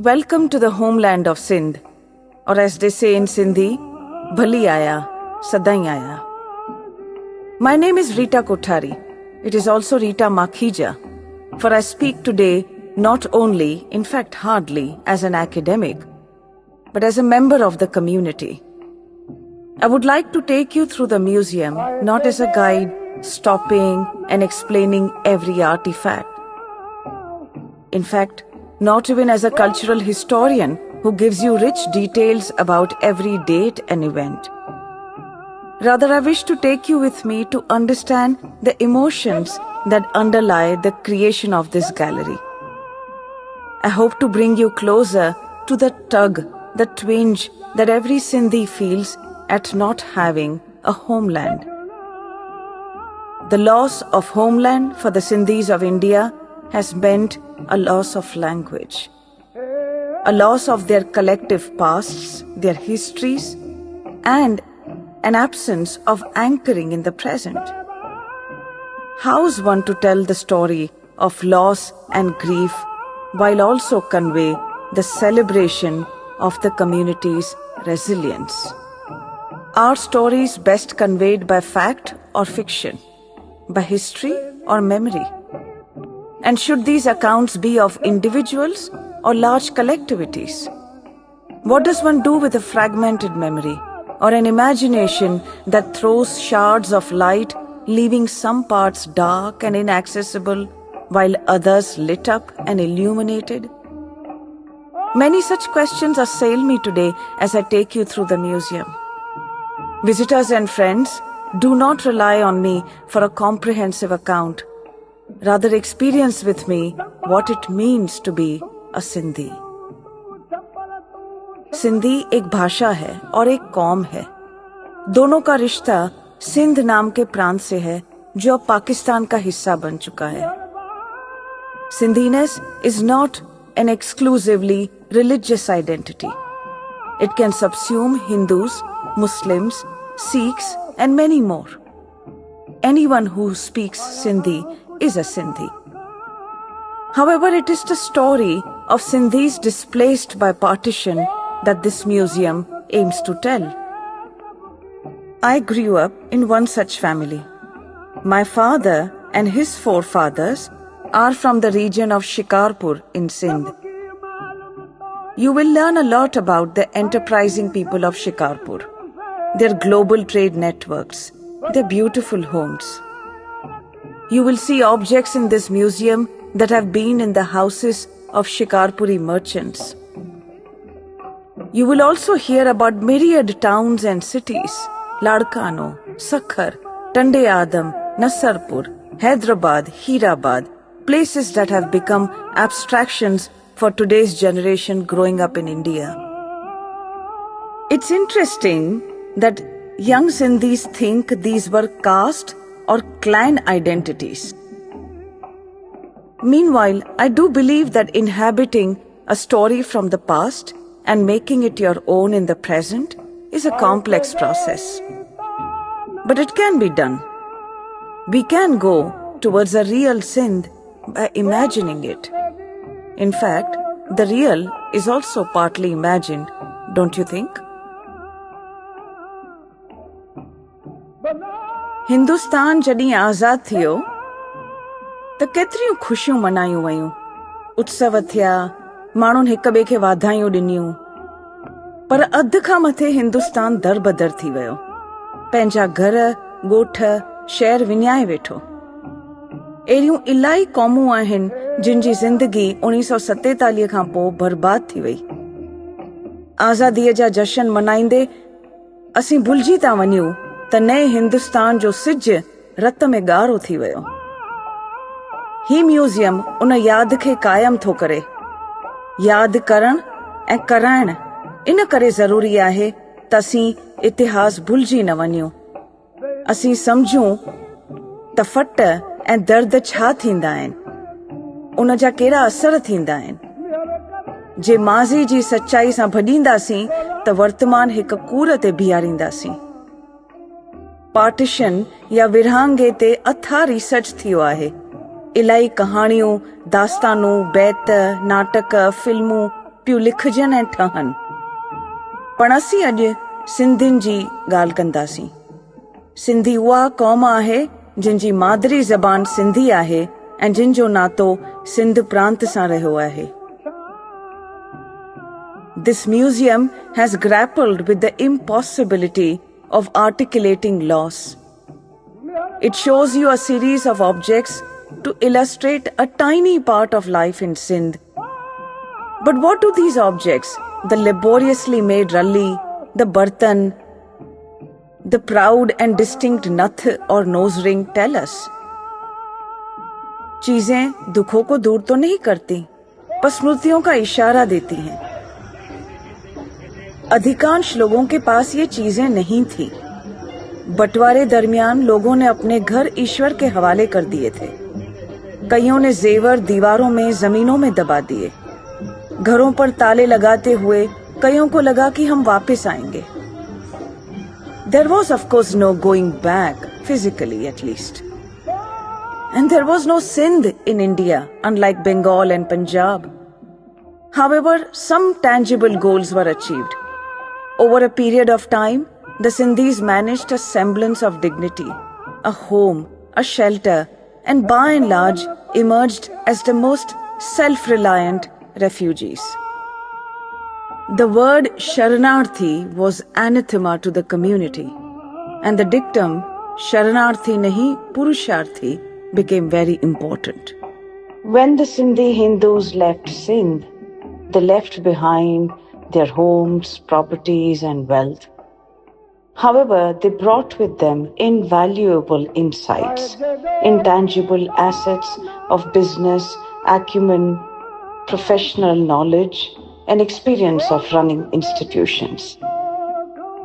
Welcome to the homeland of Sindh, or as they say in Sindhi, Bhali Aya, Sadai Aya. My name is Rita Kothari. It is also Rita Makhija, for I speak today not only, in fact hardly, as an academic, but as a member of the community. I would like to take you through the museum, not as a guide, stopping and explaining every artifact. In fact, not even as a cultural historian who gives you rich details about every date and event. Rather, I wish to take you with me to understand the emotions that underlie the creation of this gallery. I hope to bring you closer to the tug, the twinge that every Sindhi feels at not having a homeland. The loss of homeland for the Sindhis of India has meant a loss of language, a loss of their collective pasts, their histories, and an absence of anchoring in the present. How's one to tell the story of loss and grief while also convey the celebration of the community's resilience? Are stories best conveyed by fact or fiction, by history or memory? And should these accounts be of individuals or large collectivities? What does one do with a fragmented memory or an imagination that throws shards of light, leaving some parts dark and inaccessible while others lit up and illuminated? Many such questions assail me today as I take you through the museum. Visitors and friends, do not rely on me for a comprehensive account. Rather, experience with me what it means to be a Sindhi. Sindhi एक भाषा है और एक कौम है. दोनों का रिश्ता सिंध नाम के प्रांत से है जो अब पाकिस्तान का हिस्सा बन चुका है. Sindhiness is not an exclusively religious identity. It can subsume Hindus, Muslims, Sikhs, and many more. Anyone who speaks Sindhi is a Sindhi. However, it is the story of Sindhis displaced by partition that this museum aims to tell. I grew up in one such family. My father and his forefathers are from the region of Shikarpur in Sindh. You will learn a lot about the enterprising people of Shikarpur, their global trade networks, their beautiful homes. You will see objects in this museum that have been in the houses of Shikarpuri merchants. You will also hear about myriad towns and cities, Ladkano, Sakhar, Tande Adam, Nasarpur, Hyderabad, Hirabad, places that have become abstractions for today's generation growing up in India. It's interesting that young Sindhis think these were caste or clan identities. Meanwhile, I do believe that inhabiting a story from the past and making it your own in the present is a complex process. But it can be done. We can go towards a real Sindh by imagining it. In fact, the real is also partly imagined, don't you think? Hindustan जॾहिं आज़ाद थियो त केतिरियूं ख़ुशियूं मनायूं वयूं, उत्सव थिया, माण्हुनि हिक ॿिए खे वाधायूं ॾिनियूं. पर अध खां मथे हिंदुस्तान दरबदर थी वियो, पंहिंजा घर, ॻोठ, शहर विञाए वेठो. अहिड़ियूं इलाही क़ौमूं आहिनि जिन जी ज़िंदगी 1947 खां पोइ बर्बाद थी वई. आज़ादीअ जा जश्न मनाईंदे असीं भुलिजी था वञूं त नए हिंदुस्तान जो सिज रत में ॻाढ़ो थी वियो. ही म्यूज़ियम उन यादि खे क़ाइम थो करे. यादि करण ऐं कराइण इन करे ज़रूरी आहे त असीं इतिहास भुलिजी न वञूं. असीं सम्झूं त फट ऐं दर्द छा थींदा आहिनि, उन जा कहिड़ा असर थींदा आहिनि. जे माज़ी जी सचाई सां भॼींदासीं त वर्तमान हिक कूर ते बीहारींदासीं. पार्टीशन या विरहांगे ते अथा रिसर्च थियो आहे. इलाही कहाणियूं, दास्तानूं, बैत, नाटक, फिल्मूं पियो लिखजन ऐं ठहनि। पण असीं अॼु सिंधियुनि जी ॻाल्हि कंदासीं। सिंधी उहा क़ौम आहे जिन जी मादरी ज़बान सिंधी आहे ऐं जिन जो नातो सिंध प्रांत सां रहियो आहे। This museum has grappled with the impossibility of articulating loss. It shows you a series of objects to illustrate a tiny part of life in Sindh. But what do these objects, the laboriously made ralli, the bartan, the proud and distinct nath or nose ring tell us? चीजें दुखों को दूर तो नहीं करती, पर स्मृतियों का इशारा देती हैं। अधिकांश लोगों के पास ये चीजें नहीं थी। बंटवारे दरमियान लोगों ने अपने घर ईश्वर के हवाले कर दिए थे। कईयों ने जेवर दीवारों में, जमीनों में दबा दिए। घरों पर ताले लगाते हुए कईयों को लगा कि हम वापस आएंगे। There was of course no going back, physically at least. And there was no Sindh in India, unlike Bengal and Punjab. However, some tangible goals were achieved. Over a period of time, the Sindhis managed a semblance of dignity, a home, a shelter, and by and large emerged as the most self-reliant refugees. The word Sharanarthi was anathema to the community, and the dictum Sharanarthi nahi Purusharthi became very important. When the Sindhi Hindus left Sindh, they left behind their homes, properties, and wealth. However, they brought with them invaluable insights, intangible assets of business, acumen, professional knowledge, and experience of running institutions.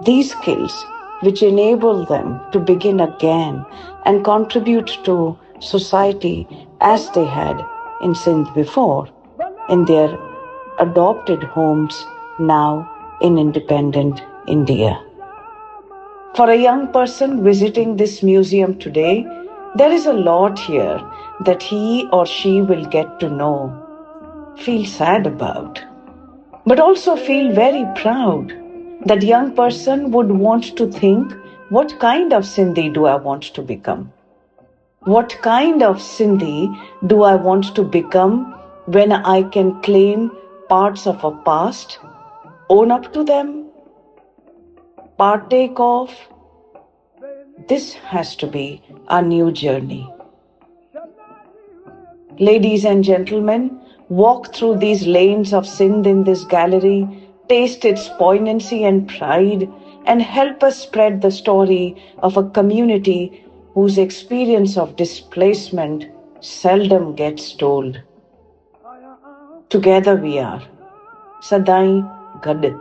These skills, which enable them to begin again and contribute to society as they had in Sindh before, in their adopted homes now in independent India. For a young person visiting this museum today, there is a lot here that he or she will get to know, feel sad about, but also feel very proud. That young person would want to think, what kind of Sindhi do I want to become? What kind of Sindhi do I want to become when I can claim parts of a past, own up to them, partake of? This has to be our new journey. Ladies and gentlemen, walk through these lanes of Sindh in this gallery, taste its poignancy and pride, and help us spread the story of a community whose experience of displacement seldom gets told. Together we are. Sadai Gad.